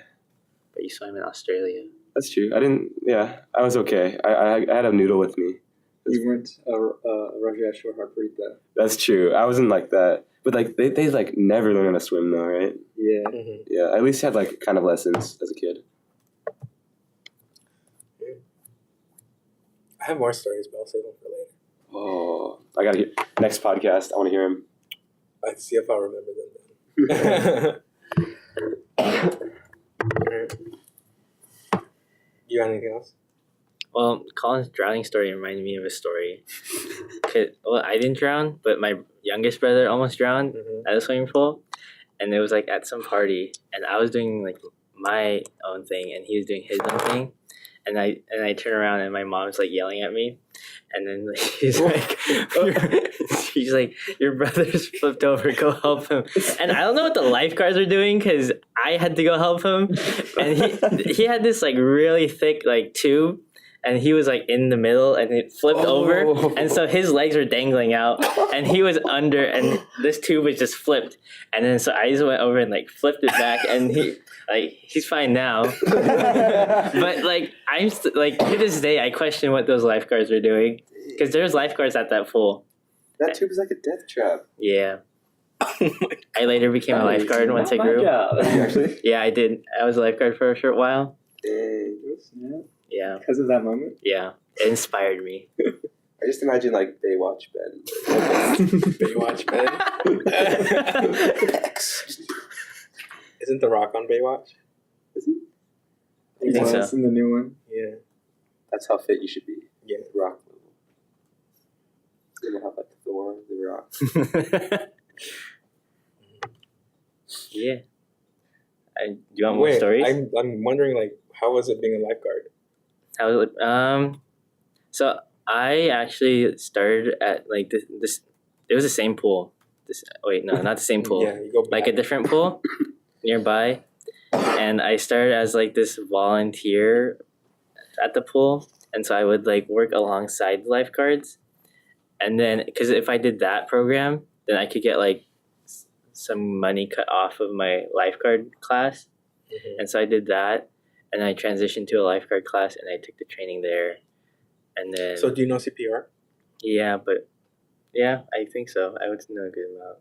But you swam in Australia. that's true. I was okay. I had a noodle with me. You weren't a Rajesh or Harpreet though. That's true. I wasn't like that. But like they like never learn how to swim though, right? Yeah. Yeah, I at least had like kind of lessons as a kid. I have more stories, but I'll save them for later. Oh, I gotta hear next podcast. I want to hear him. I'd see if I'll remember them then. You got anything else? Well, Colin's drowning story reminded me of a story. Well, I didn't drown, but my youngest brother almost drowned at a swimming pool. And it was like at some party, and I was doing like my own thing, and he was doing his own thing. And I turn around, and my mom's like yelling at me. And then like, she's like, your brother's flipped over, go help him. And I don't know what the lifeguards were doing, because I had to go help him. And he had this like really thick like tube, and he was like in the middle, and it flipped over, and so his legs were dangling out, and he was under, and this tube was just flipped. And then so I just went over and like flipped it back, and he's fine now. But like like to this day I question what those lifeguards were doing, because there's lifeguards at that pool. That tube is like a death trap. Yeah. I later became a lifeguard once I grew. Actually? Yeah, I did. I was a lifeguard for a short while. Dang. Yeah. Because of that moment? Yeah. It inspired me. I just imagine like Baywatch Ben. Baywatch Ben? Isn't The Rock on Baywatch? Is he? I think so. In the new one. Yeah. That's how fit you should be. Yeah. Rock level. You know how like Thor, the Rock. Yeah. Do you want more stories? I'm wondering, like, how was it being a lifeguard? How was it? So I actually started at like this. It was the same pool. Not the same pool. Yeah, you go back. Like a different pool nearby, and I started as like this volunteer at the pool, and so I would like work alongside the lifeguards, and then because if I did that program, then I could get like some money cut off of my lifeguard class, and so I did that, and I transitioned to a lifeguard class, and I took the training there, and then. So do you know CPR? Yeah, but yeah, I think so. I would know a good amount.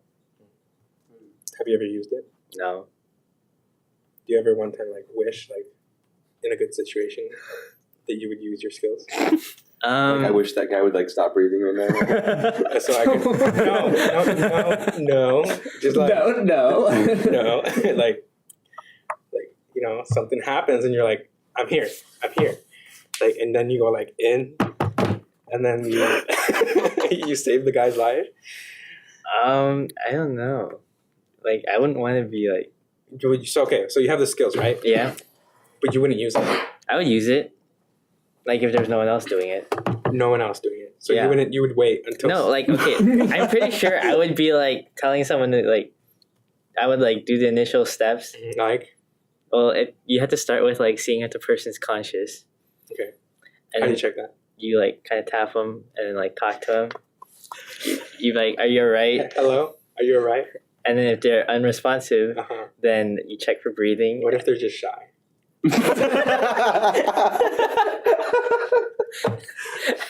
Have you ever used it? No. Do you ever one time like wish like in a good situation that you would use your skills? I wish that guy would like stop breathing right now. So I could no, just like No. no, like you know something happens and you're like I'm here, like and then you go like in, and then you you save the guy's life. I don't know. Like I wouldn't want to be like. So you have the skills, right? Yeah. But you wouldn't use it. I would use it. Like if there's no one else doing it. No one else doing it. So Yeah. you would wait until. No, like okay. I'm pretty sure I would be like telling someone that like I would like do the initial steps. Like. Well, you have to start with like seeing if the person's conscious. Okay. And How do you check that? You like kind of tap them and then like talk to them. You like, are you alright? Hello, are you alright? And then if they're unresponsive, then you check for breathing. What if they're just shy?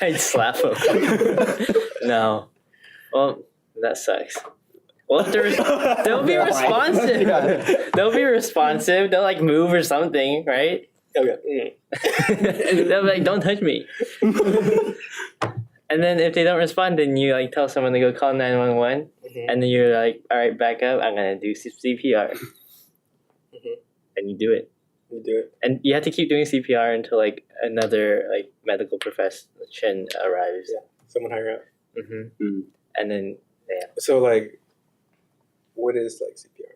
I'd slap them. No. Well, that sucks. Well, if they'll be responsive. They'll be responsive. They'll like move or something, right? Okay. They'll be like, don't touch me. And then if they don't respond, then you like tell someone to go call 911, and then you're like, all right, back up. I'm gonna do CPR, and you do it. You do it, and you have to keep doing CPR until like another like medical profession arrives. Yeah, someone higher up. And then yeah. So like, what is like CPR?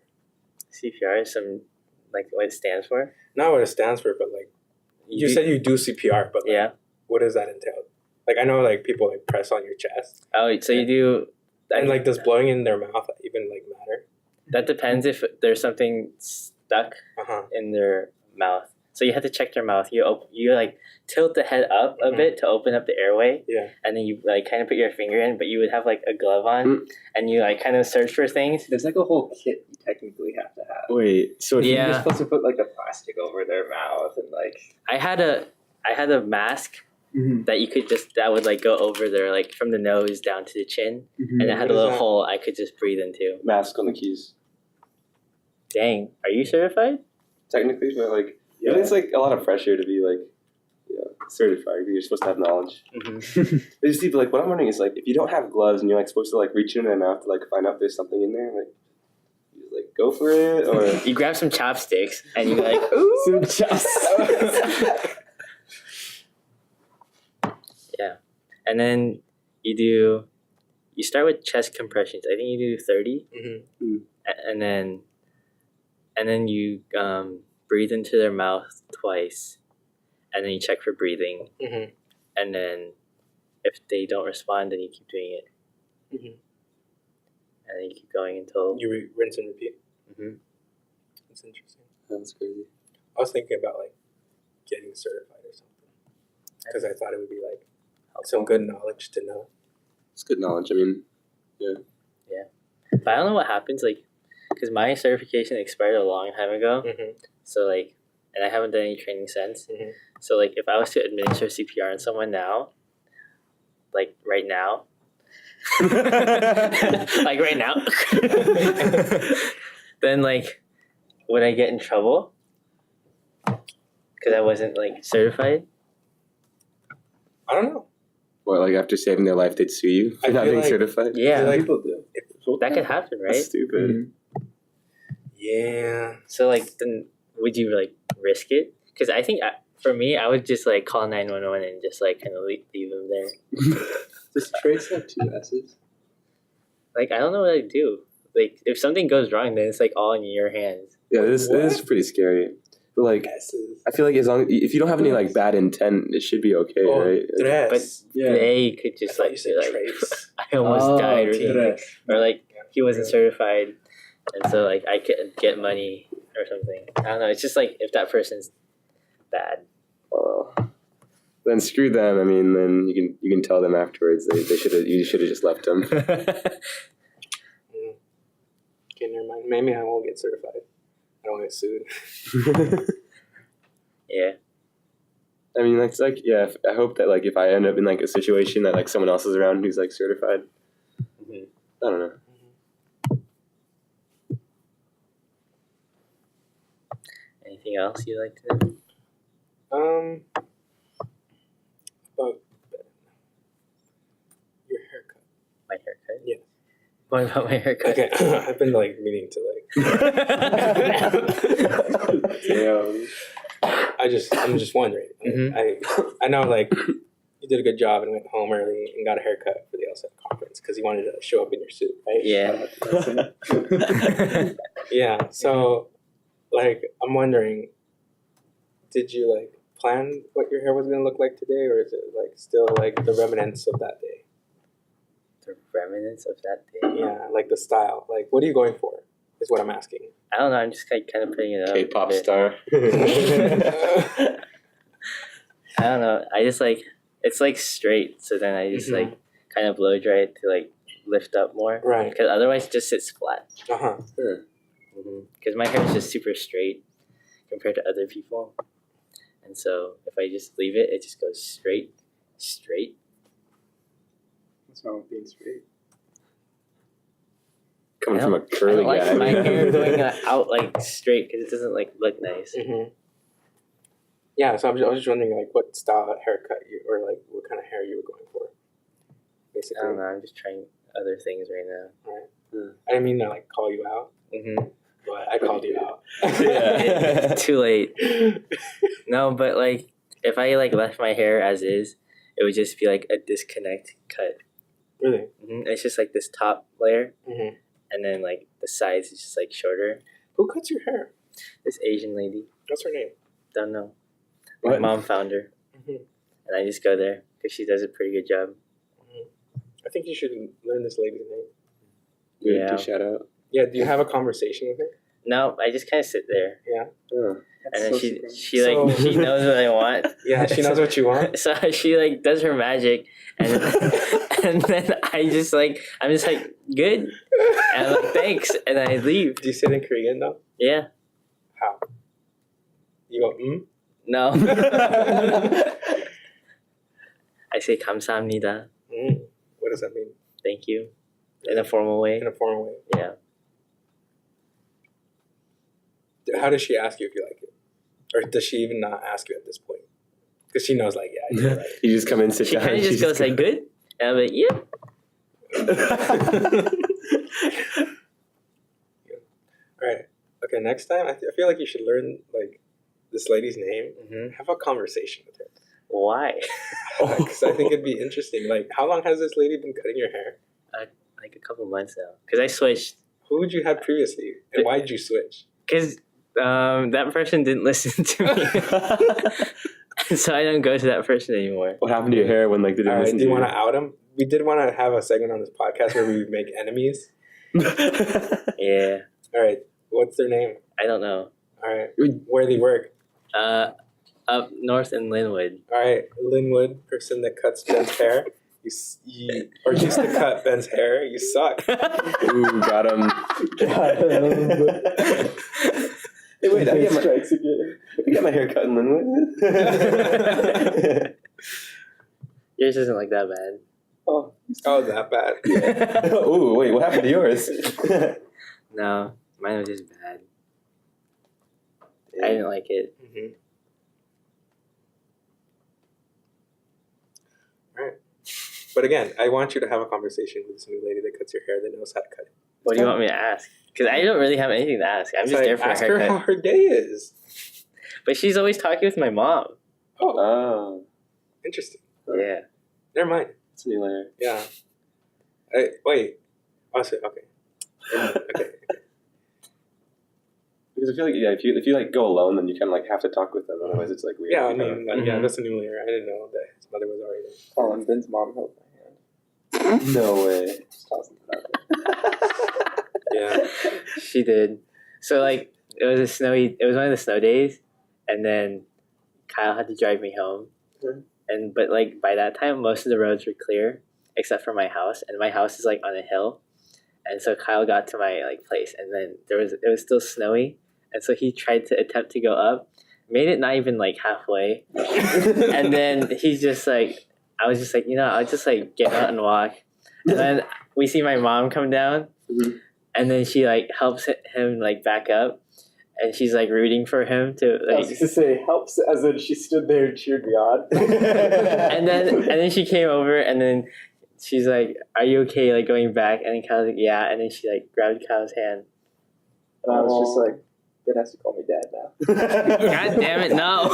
CPR is some like what it stands for. Not what it stands for, but like you said you do CPR, but like, yeah, what does that entail? Like I know like people like press on your chest. Oh, so you do. And like does blowing in their mouth even like matter? That depends if there's something stuck in their mouth. So you have to check their mouth. You like tilt the head up a bit to open up the airway. Yeah. And then you like kind of put your finger in, but you would have like a glove on, and you like kind of search for things. There's like a whole kit you technically have to have. Wait, so if you You're supposed to put like the plastic over their mouth and like. I had a mask that would like go over there, like from the nose down to the chin, and it had a little hole I could just breathe into. mask on the keys, Dang, are you certified? technically, but like, I think it's like a lot of pressure to be like, certified. You're supposed to have knowledge. They just need to, like, what I'm wondering is like, if you don't have gloves and you're like supposed to like reach into their mouth to like find out if there's something in there, like, you just, like go for it, or You grab some chopsticks and you're like, ooh. some chopsticks. Yeah, and then you start with chest compressions. I think you do 30, and then you breathe into their mouth twice, and then you check for breathing, and then if they don't respond, then you keep doing it, and then you keep going until You rinse and repeat. That's interesting. That's crazy. I was thinking about like getting certified or something because I thought it would be like some good knowledge to know. It's good knowledge. I mean, But I don't know what happens, like, because my certification expired a long time ago, so like, and I haven't done any training since. So like, if I was to administer CPR on someone now, like right now, like right now, then like, would I get in trouble? Because I wasn't like certified. I don't know. or like after saving their life, they'd sue you for I not feel being like- certified. Yeah, Like, People do. that could happen, right? That's stupid. yeah. So like, then would you like risk it? Because I think for me, I would just like call 911 and just like kind of leave them there. Does Trace have 2 S's? Like, I don't know what I'd do. Like, if something goes wrong, then it's like all in your hands. Yeah, it is pretty scary. But like, I feel like if you don't have any like bad intent, it should be okay, right? Like, But they could just like be like, I almost died, or something. Or like he wasn't certified, and so like I could get money or something. I don't know. It's just like if that person's bad. then screw them. I mean, then you can tell them afterwards you should have just left them. Okay, never mind. Maybe I won't get certified. I don't get sued. Yeah. I mean, it's like, yeah. I hope that like if I end up in like a situation that like someone else is around who's like certified, I don't know. Anything else you'd like to know? About your haircut. My haircut? Yeah. What about my haircut? Okay, I've been like meaning to like. I'm just wondering. I know like you did a good job and went home early and got a haircut for the LSAT conference because you wanted to show up in your suit, right? Yeah. Yeah. So, like, I'm wondering, did you like plan what your hair was gonna look like today, or is it like still like the remnants of that day? The remnants of that day. Yeah, like the style. Like, what are you going for? Is what I'm asking. I don't know. I'm just like kind of putting it up. K-pop star. I don't know. I just like it's like straight, so then I just like kind of blow dry it to like lift up more, Right. Because otherwise it just sits flat. Sure. Because my hair is just super straight compared to other people, and so if I just leave it, it just goes straight. What's wrong with being straight? Coming from a I curly don't like guy. my hair going out like straight because it doesn't like look nice. Yeah, so I was just wondering like what style haircut you or like what kind of hair you were going for. Basically. I don't know. I'm just trying other things right now. Right. I didn't mean to like call you out, but I called you out. It's too late. No, but like if I like left my hair as is, it would just be like a disconnect cut. Really? It's just like this top layer, and then like the sides is just like shorter. Who cuts your hair? This Asian lady, What's her name? don't know. My mom found her, and I just go there because she does a pretty good job. I think you should learn this lady's name. Yeah. Shout out. Yeah, do you have a conversation with her? No, I just kind of sit there. Yeah. And then so she surprising. she knows what I want. Yeah, she knows what you want. So she like does her magic, and and then I'm just like good, and I'm like thanks, and I leave. Do you say it in Korean though? Yeah. How? You go No. I say 감사합니다. What does that mean? Thank you. In a formal way. In a formal way. Yeah. How does she ask you if you like it? Or does she even not ask you at this point? Because she knows, like, yeah, you're right. You just come in, sit She down. kind of just goes like good, and I'm like yeah. All right. Okay, next time, I feel like you should learn, like, this lady's name. Mm-hmm. Have a conversation with her. Why? Because I think it'd be interesting. Like, how long has this lady been cutting your hair? Like a couple months now, because I switched. Who would you have previously? And why did you switch? Because that person didn't listen to me, so I don't go to that person anymore. What happened to your hair when like they didn't All right, listen do to you you? want to out him? We did want to have a segment on this podcast where we make enemies. Yeah. All right, what's their name? I don't know. All right, where they work? Up north in Linwood. All right, Linwood, person that cuts Ben's hair. You used to cut Ben's hair. You suck. Ooh, got him. Hey, wait, I get my hair cut in Linwood. Yours isn't like that bad. Oh, that bad. Ooh, wait, what happened to yours? No, mine was just bad. I didn't like it. Mm-hmm. All right. But again, I want you to have a conversation with this new lady that cuts your hair that knows how to cut it. What do you want me to ask? Because I don't really have anything to ask. I'm It's just like, there for a ask her haircut. how her day is. But she's always talking with my mom. Oh, Interesting. Yeah. Never mind. it's a new layer. Yeah. Wait. Oh, so, okay. Okay. Because I feel like if you like go alone, then you kind of like have to talk with them. Otherwise, it's like weird. Yeah, I You know? mean, like, yeah, that's a new layer. I didn't know that his mother was already there. Collin, Ben's mom held my hand. No way. Just tossing it out Yeah. She did. So like it was one of the snow days, and then Kyle had to drive me home. And but like by that time most of the roads were clear except for my house, and my house is like on a hill. And so Kyle got to my like place, and then it was still snowy, and so he tried to attempt to go up, made it not even like halfway. And then he's just like, I was just like, I'll just like get out and walk. And then we see my mom come down, and then she like helps him like back up, and she's like rooting for him to I was like. going to say, helps, as in she stood there and cheered me on. And then she came over, and then she's like, "Are you okay?" Like going back, and then Kyle's like, "Yeah." And then she like grabbed Kyle's hand. And I was just like, Ben has to call me dad now. God damn it, no.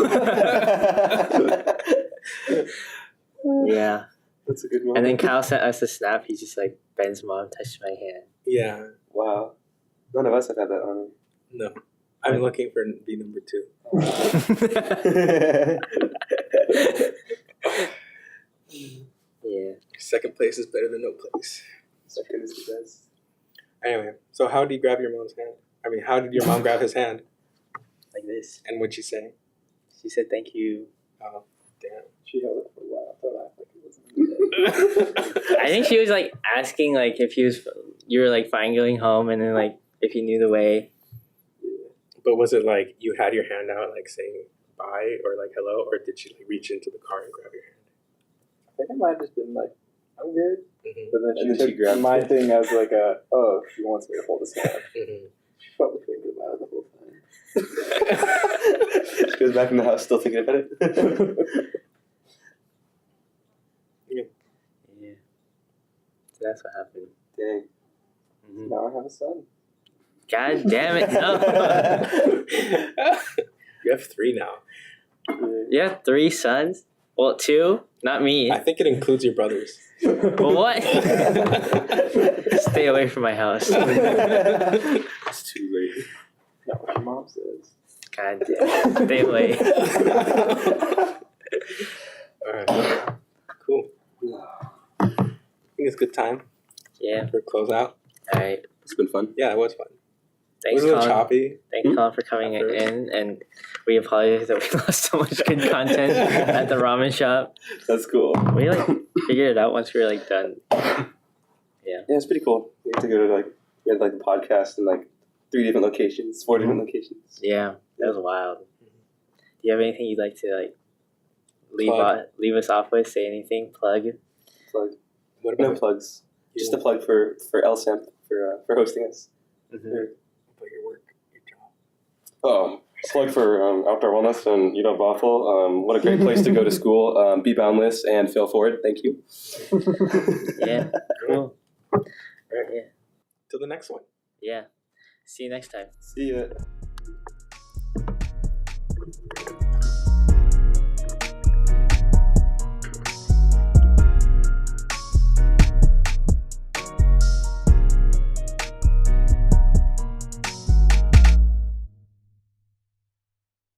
Yeah. That's a good one. And then Kyle sent us a snap. He's just like, Ben's mom touched my hand. Yeah. Wow. None of us have had that on. No. I'm looking for B number 2. Yeah. Second place is better than no place. Second is the best. Anyway, so how did he grab your mom's hand? I mean, how did your mom grab his hand? Like this. And what'd she say? She said, "Thank you." Oh, damn. She held it for a while. I thought I like it wasn't. I think she was like asking like if you were like fine going home, and then like if you knew the way. But was it like you had your hand out like saying bye or like hello, or did she like reach into the car and grab your hand? I think I might have just been like, I'm good. Mm-hmm. But then And then she she took grabbed my it. thing as like she wants me to hold his hand. Mm-hmm. She's probably thinking about it the whole time. She goes back in the house still thinking about it. Yeah. So that's what happened. Dang. Mm-hmm. Now I have a son. God damn it, no. You have 3 now. You have 3 sons? Well, 2, not me. I think it includes your brothers. Well, what? Stay away from my house. It's too late. Not what your mom says. God damn it. Stay away. All right. Cool. I think it's a good time Yeah. for a closeout. All right. It's been fun. Yeah, it was fun. Thanks, a little Collin. choppy. Thanks, Collin, for coming in, and we apologize that we lost so much good content at the ramen shop. That's cool. We figured it out once we were done. Yeah, it's pretty cool. We had to go to we had the podcast in 3 different locations, 4 different locations. Yeah, that was wild. Do you have anything you'd like to leave us off with? Say anything? Plug? What about No plugs. Just a plug for LSAMP for hosting us. Mm-hmm. about your work, your job? Plug for Outdoor Wellness and Bothell. What a great place to go to school. Be boundless and fail forward. Thank you. Yeah, cool. Yeah. Till the next one. Yeah. See you next time. See ya.